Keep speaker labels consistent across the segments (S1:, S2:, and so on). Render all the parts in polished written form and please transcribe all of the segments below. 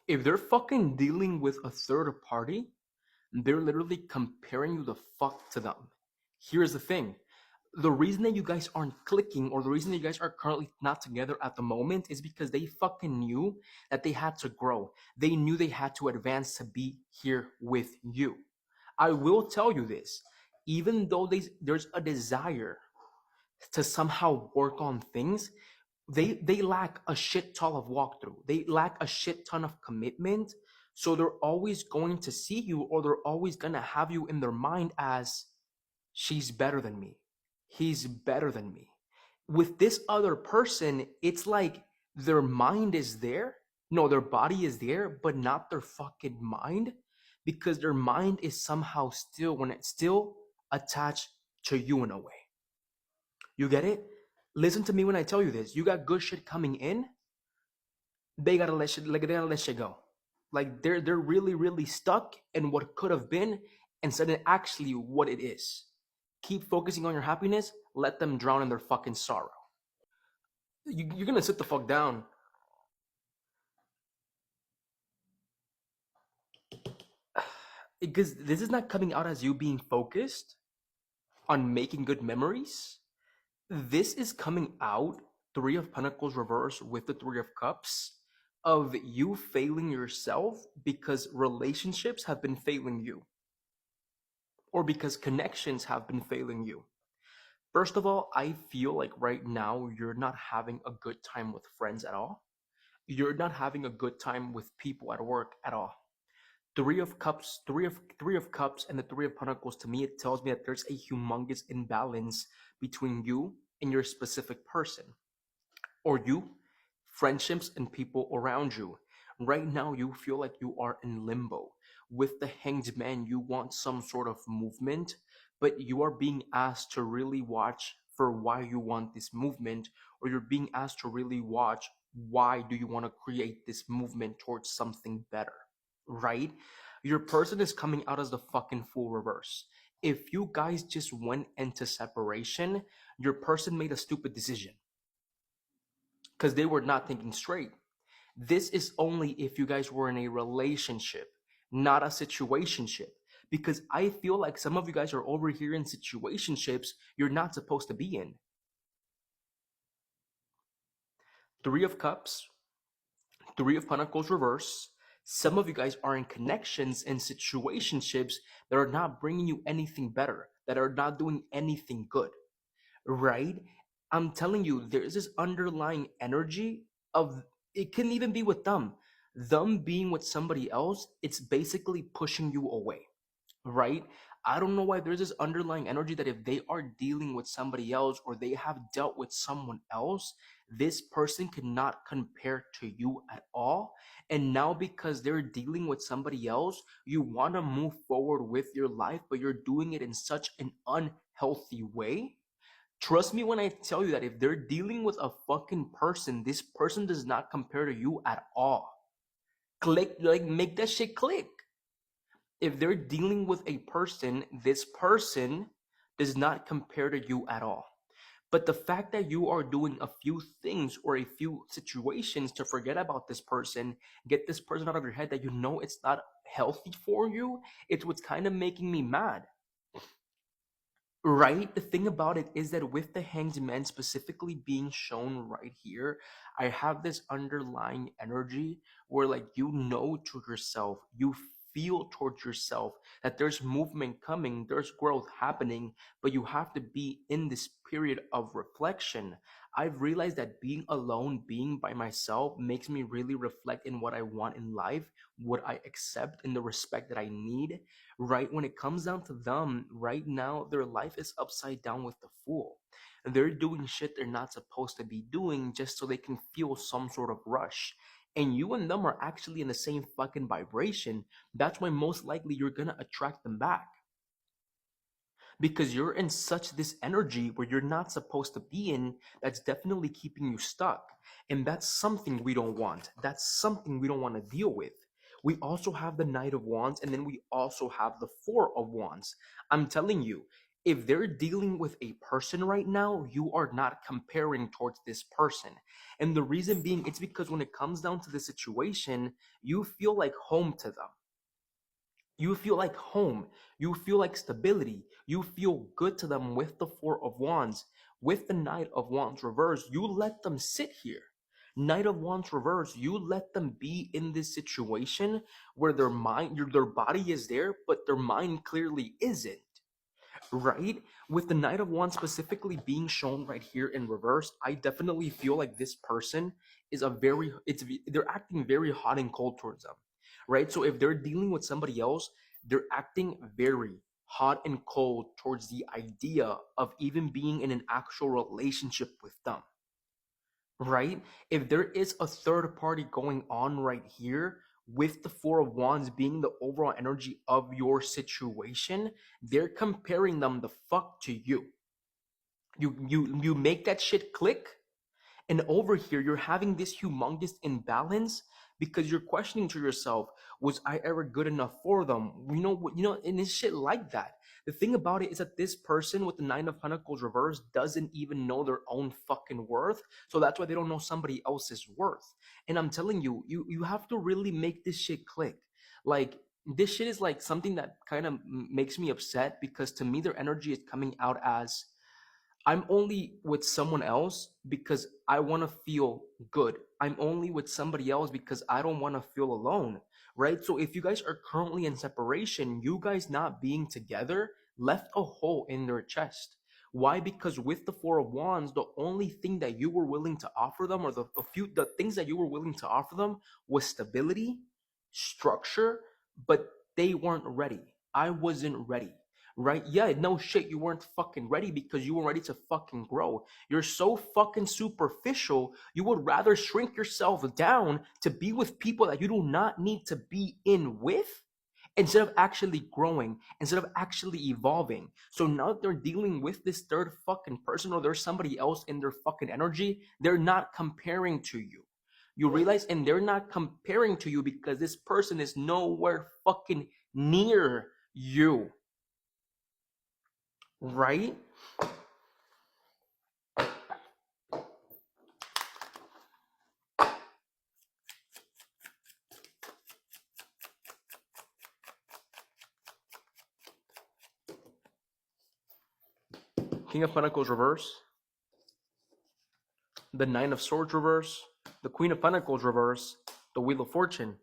S1: If they're fucking dealing with a third party, they're literally comparing you the fuck to them. Here's the thing. The reason that you guys aren't clicking, or the reason that you guys are currently not together at the moment, is because they fucking knew that they had to grow. They knew they had to advance to be here with you. I will tell you this. Even though there's a desire to somehow work on things, they lack a shit ton of walkthrough. They lack a shit ton of commitment. So they're always going to see you, or they're always gonna have you in their mind as, she's better than me, he's better than me. With this other person, it's like their mind is there. No, their body is there, but not their fucking mind, because their mind is somehow still, when it's still attached to you in a way. You get it? Listen to me when I tell you this. You got good shit coming in. They gotta let shit, like they gotta let shit go. Like they're really really stuck in what could have been instead of actually what it is. Keep focusing on your happiness. Let them drown in their fucking sorrow. You're gonna sit the fuck down. Because this is not coming out as you being focused on making good memories. This is coming out, Three of Pentacles reverse with the Three of Cups, of you failing yourself because relationships have been failing you, or because connections have been failing you. First of all, I feel like right now you're not having a good time with friends at all. You're not having a good time with people at work at all. Three of Cups, three of Cups, and the Three of Pentacles, to me, it tells me that there's a humongous imbalance between you and your specific person, or you, friendships, and people around you. Right now, you feel like you are in limbo. With the Hanged Man, you want some sort of movement, but you are being asked to really watch for why you want this movement, or you're being asked to really watch why do you want to create this movement towards something better, right? Your person is coming out as the fucking Fool reverse. If you guys just went into separation, your person made a stupid decision because they were not thinking straight. This is only if you guys were in a relationship, not a situationship. Because I feel like some of you guys are over here in situationships you're not supposed to be in. Three of Cups, Three of Pentacles reverse. Some of you guys are in connections and situationships that are not bringing you anything better, that are not doing anything good, right? I'm telling you, there's this underlying energy of, it can even be with them being with somebody else. It's basically pushing you away, right? I don't know why there's this underlying energy that if they are dealing with somebody else, or they have dealt with someone else, this person cannot compare to you at all. And now, because they're dealing with somebody else, you want to move forward with your life, but you're doing it in such an unhealthy way. Trust me when I tell you that if they're dealing with a fucking person, this person does not compare to you at all. Click, like, make that shit click. If they're dealing with a person, this person does not compare to you at all. But the fact that you are doing a few things or a few situations to forget about this person, get this person out of your head, that you know it's not healthy for you, it's what's kind of making me mad. Right? The thing about it is that with the Hanged Man specifically being shown right here, I have this underlying energy where, like, you know to yourself, you feel towards yourself that there's movement coming, there's growth happening, but you have to be in this period of reflection. I've realized that being alone, being by myself, makes me really reflect in what I want in life, what I accept, and the respect that I need. Right, when it comes down to them right now, their life is upside down with the Fool. They're doing shit they're not supposed to be doing just so they can feel some sort of rush. And you and them are actually in the same fucking vibration. That's why most likely you're gonna attract them back, because you're in such this energy where you're not supposed to be in, that's definitely keeping you stuck. And that's something we don't want. That's something we don't want to deal with. We also have the Knight of Wands, and then we also have the Four of Wands. I'm telling you, If they're dealing with a person right now, you are not comparing towards this person. And the reason being, it's because when it comes down to the situation, you feel like home to them. You feel like home. You feel like stability. You feel good to them with the Four of Wands. With the Knight of Wands reverse, you let them sit here. Knight of Wands reverse, you let them be in this situation where their mind, their body is there, but their mind clearly isn't. Right? With the Knight of Wands specifically being shown right here in reverse, I definitely feel like this person is they're acting very hot and cold towards them. Right? So if they're dealing with somebody else, they're acting very hot and cold towards the idea of even being in an actual relationship with them. Right? If there is a third party going on right here, with the Four of Wands being the overall energy of your situation, they're comparing them the fuck to you. You make that shit click, and over here, you're having this humongous imbalance because you're questioning to yourself, was I ever good enough for them? And it's shit like that. The thing about it is that this person with the Nine of Pentacles reverse doesn't even know their own fucking worth. So that's why they don't know somebody else's worth. And I'm telling you, you have to really make this shit click. Like, this shit is like something that kind of makes me upset because to me, their energy is coming out as I'm only with someone else because I want to feel good. I'm only with somebody else because I don't want to feel alone, right? So if you guys are currently in separation, you guys not being together left a hole in their chest. Why? Because with the Four of Wands, the only thing that you were willing to offer them, or the things that you were willing to offer them, was stability, structure, but they weren't ready. I wasn't ready. Right? Yeah, no shit, you weren't fucking ready because you weren't ready to fucking grow. You're so fucking superficial, you would rather shrink yourself down to be with people that you do not need to be in with instead of actually growing, instead of actually evolving. So now that they're dealing with this third fucking person or there's somebody else in their fucking energy, they're not comparing to you. You realize? And they're not comparing to you because this person is nowhere fucking near you. Right? King of Pentacles reverse, the Nine of Swords reverse, the Queen of Pentacles reverse, the Wheel of Fortune.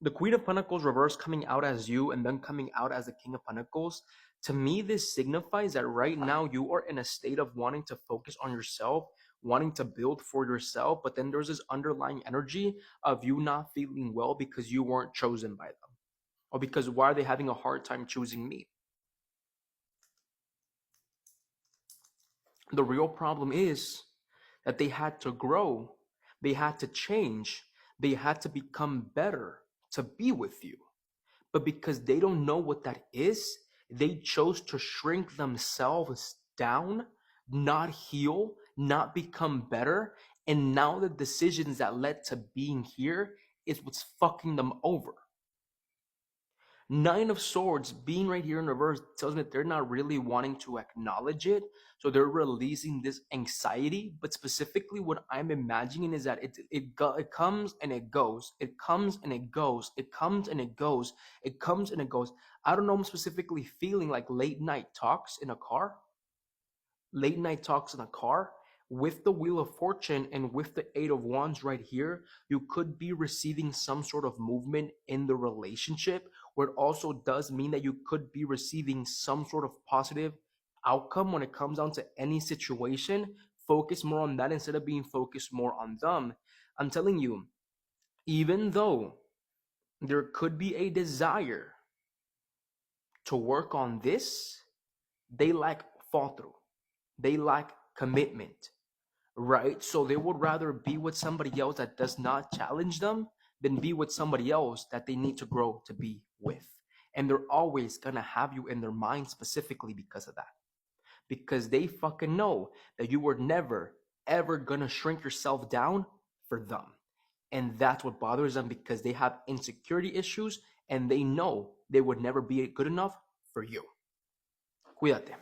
S1: The Queen of Pentacles reverse coming out as you and then coming out as the King of Pentacles. To me, this signifies that right now you are in a state of wanting to focus on yourself, wanting to build for yourself, but then there's this underlying energy of you not feeling well because you weren't chosen by them. Or because why are they having a hard time choosing me? The real problem is that they had to grow, they had to change, they had to become better to be with you. But because they don't know what that is, they chose to shrink themselves down, not heal, not become better. And now the decisions that led to being here is what's fucking them over. Nine of Swords being right here in reverse tells me that they're not really wanting to acknowledge it. So they're releasing this anxiety. But specifically what I'm imagining is that it comes and it goes. It comes and it goes. It comes and it goes. It comes and it goes. I don't know, I'm specifically feeling like late night talks in a car. Late night talks in a car. With the Wheel of Fortune and with the Eight of Wands right here, you could be receiving some sort of movement in the relationship, where it also does mean that you could be receiving some sort of positive outcome when it comes down to any situation. Focus more on that instead of being focused more on them. I'm telling you, even though there could be a desire to work on this, they lack follow through. They lack commitment. Right? So they would rather be with somebody else that does not challenge them than be with somebody else that they need to grow to be with. And they're always going to have you in their mind specifically because of that. Because they fucking know that you were never, ever going to shrink yourself down for them. And that's what bothers them because they have insecurity issues and they know they would never be good enough for you. Cuídate.